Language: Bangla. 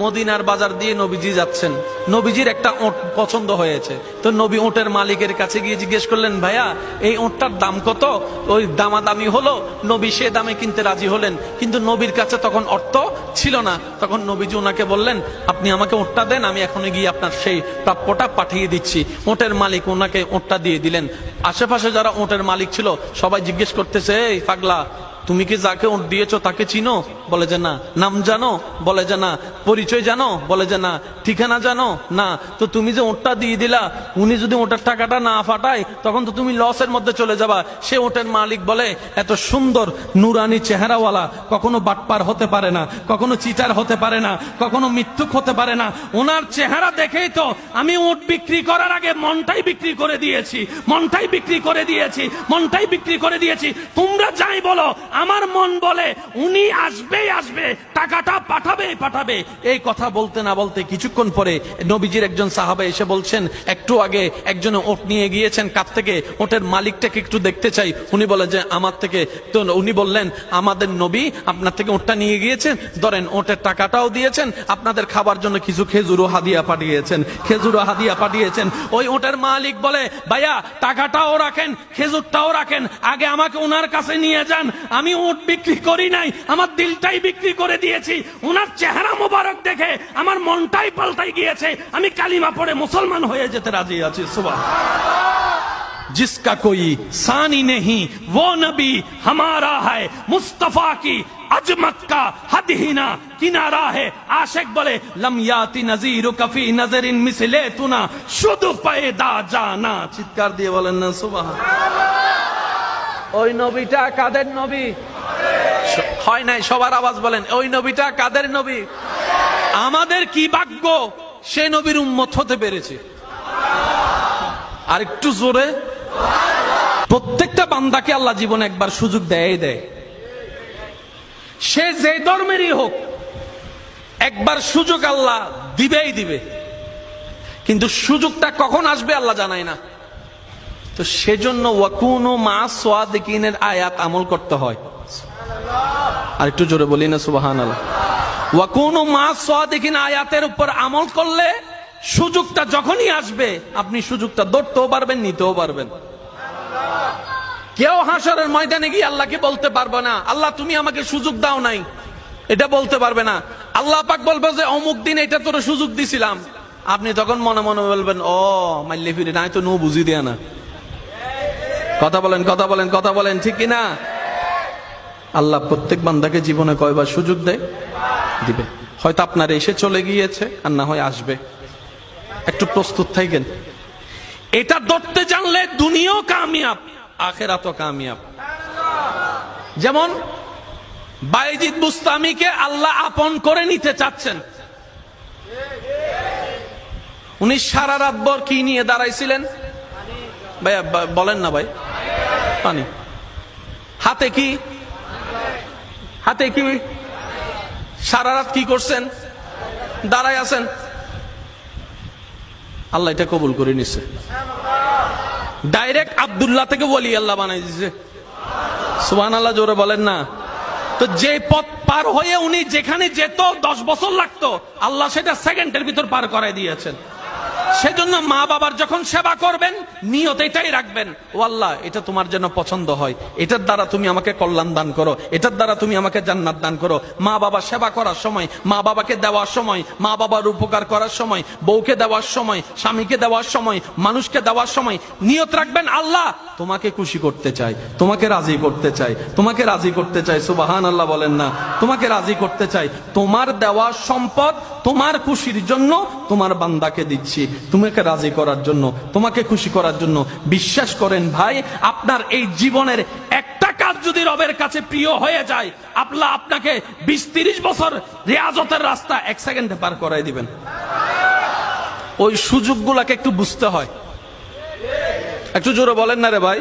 মদিনার বাজার দিয়ে নবীজি যাচ্ছেন, নবীজির একটা ওট পছন্দ হয়েছে। তো নবী ওটের মালিকের কাছে গিয়ে জিজ্ঞেস করলেন, ভাইয়া এই ওটটার দাম কত? ওই দামাদামি হলো, নবী সে দামে কিনতে রাজি হলেন, কিন্তু নবীর কাছে তখন অর্থ ছিল না। তখন নবীজি ওনাকে বললেন, আপনি আমাকে ওটটা দেন, আমি এখনই গিয়ে আপনার সেই প্রাপ্যটা পাঠিয়ে দিচ্ছি। ওটের মালিক ওনাকে ওটটা দিয়ে দিলেন। আশেপাশে যারা ওটের মালিক ছিল সবাই জিজ্ঞেস করতেছে, এই পাগলা, তুমি কি যাকে ওট দিয়েছো তাকে চিনো? বলে যে না। নাম জানো? বলে যে না। পরিচয় জানো? বলে যে না। ঠিকানা জানো? না। তো তুমি যে ওটটা দিয়ে দিলা, উনি যদি ওটার টাকাটা না ফাটায় তখন তো তুমি লসের মধ্যে চলে যাবা। সে ওটের মালিক বলে, এত সুন্দর নুরানি চেহারাওয়ালা কখনো বাটপার হতে পারে না, কখনো চিটার হতে পারে না, কখনো মিথ্যুক হতে পারে না। ওনার চেহারা দেখেই তো আমি ওট বিক্রি করার আগে মনটাই বিক্রি করে দিয়েছি, মনটাই বিক্রি করে দিয়েছি, মনটাই বিক্রি করে দিয়েছি। তোমরা যাই বলো, আমার মন বলে উনি আসবেই আসবে, টাকাটা পাঠাবেই পাঠাবে। এই কথা বলতে না বলতে কিছুক্ষণ পরে নবীজির একজন সাহাবা এসে বলছেন, একটু আগে একজনে ওট নিয়ে গিয়েছেন, কাছ থেকে ওটের মালিকটাকে একটু দেখতে চাই। উনি বলে যে আমার থেকে। তো উনি বললেন, আমাদের নবী আপনার থেকে ওটটা নিয়ে গিয়েছেন, ধরেন ওটের টাকাটাও দিয়েছেন, আপনাদের খাবার জন্য কিছু খেজুরও হাদিয়া পাঠিয়েছেন, খেজুরও হাদিয়া পাঠিয়েছেন। ওই ওটের মালিক বলে, ভাইয়া টাকাটাও রাখেন, খেজুরটাও রাখেন, আগে আমাকে ওনার কাছে নিয়ে যান। আমি ওট বিক্রি করি নাই, আমার দিলটাই বিক্রি করে দিয়েছি। ওনার চেহারা মোবারক দেখে আমার মনটাই পাল্টাই গিয়েছে, আমি কালিমা পড়ে মুসলমান হয়ে যেতে রাজি আছি। সুবহানাল্লাহ। जिसका कोई सानी नहीं वो नबी हमारा है, मुस्तफा की अजमत का हद ही ना किनारा है। आशिक बोले, लम याति नजीर कफी नजरिन मिसले तुना शुद्ध पैदा जाना। চিৎকার দিয়ে বলেন না সুবহানাল্লাহ। ওই নবীটা কাদের নবী? হয় নাই, সবার আওয়াজ বলেন, ওই নবীটা কাদের নবী? আমাদের কি ভাগ্য সে নবীর উম্মত হতে পেরেছে। আর একটু জোরে। প্রত্যেকটা বান্দাকে আল্লাহ জীবনে একবার সুযোগ দেয় দেয়, সে যে ধর্মেরই হোক, একবার সুযোগ আল্লাহ দিবেই দিবে, কিন্তু সুযোগটা কখন আসবে আল্লাহ জানায় না। তো সেজন্য ওয়াকুনু মা সাদিকিনের আয়াত আমল করতে হয়। আর একটু জোরে বলি না সুবহানাল্লাহ। ওয়াকুনু মা সাদিকিন আয়াতের উপর আমল করলে সুযোগটা যখনই আসবে আপনি সুযোগটা ধরতেও পারবেন, নিতেও পারবেন। কেউ হাসরের ময়দানে গিয়ে আল্লাহকে বলতে পারবে না, আল্লাহ তুমি আমাকে সুযোগ দাও নাই, এটা বলতে পারবে না। আল্লাহ পাক বলবে যে অমুক দিন এটা তোর সুযোগ দিছিলাম। আপনি তখন মনে মনে বলবেন, ও মাইলে ফিরে নাই তো নো বুঝি দেয়া না। কথা বলেন, কথা বলেন, কথা বলেন, ঠিক কিনা? আল্লাহ প্রত্যেক বান্দাকে জীবনে কয়বার সুযোগ দেয়? দিবে। হয়তো আপনার এসে চলে গিয়েছে, আর না হয় আসবে। একটু প্রস্তুত থাকেন। এটা ধরতে জানলে দুনিয়াও কামিয়াব, আখিরাতও কামিয়াব। যেমন বায়েজিদ বুস্তামিকে আল্লাহ আপন করে নিতে চাচ্ছেন। উনি সারা রাত ভর কি নিয়ে দাঁড়াইছিলেন? ভাইয়া বলেন না ভাই। পানি। হাতে কি? হাতে কি? সারা রাত কি করছেন? দাঁড়ায় আছেন। আল্লাহ এটা কবুল করে নিছে। ডাইরেক্ট আব্দুল্লাহ থেকে ওলি আল্লাহ বানাই দিছে। সুবহানাল্লাহ, জোরে বলেন না। তো যে পথ পার হয়ে উনি যেখানে যেত 10 বছর লাগতো, আল্লাহ সেটা সেকেন্ডের ভিতর পার করাই দিয়েছেন। সেজন্য মা বাবার যখন সেবা করবেন নিয়ত এটাই রাখবেন, ও আল্লাহ এটা তোমার জন্য পছন্দ হয়, এটার দ্বারা তুমি আমাকে কল্যাণ দান করো, এটার দ্বারা তুমি আমাকে জান্নাত দান করো। মা বাবা সেবা করার সময়, মা বাবাকে দেওয়ার সময়, মা বাবার উপকার করার সময়, বউকে দেওয়ার সময়, স্বামীকে দেওয়ার সময়, মানুষকে দেওয়ার সময় নিয়ত রাখবেন, আল্লাহ তোমাকে খুশি করতে চাই, তোমাকে রাজি করতে চাই, তোমাকে রাজি করতে চাই। সুবহানাল্লাহ বলেন না। তোমাকে রাজি করতে চাই, তোমার দেওয়া সম্পদ তোমার খুশির জন্য তোমার বান্দাকে দিচ্ছি, তোমাকে রাজি করার জন্য, তোমাকে খুশি করার জন্য। বিশ্বাস করেন ভাই, আপনার এই জীবনের একটা কাজ যদি রবের কাছে প্রিয় হয়ে যায়, আল্লাহ আপনাকে 20-30 বছর রিয়াজতের রাস্তা 1 সেকেন্ডে পার করাই দিবেন। ওই সুযোগগুলোকে একটু বুঝতে হয়। একটু জোরে বলেন না রে ভাই।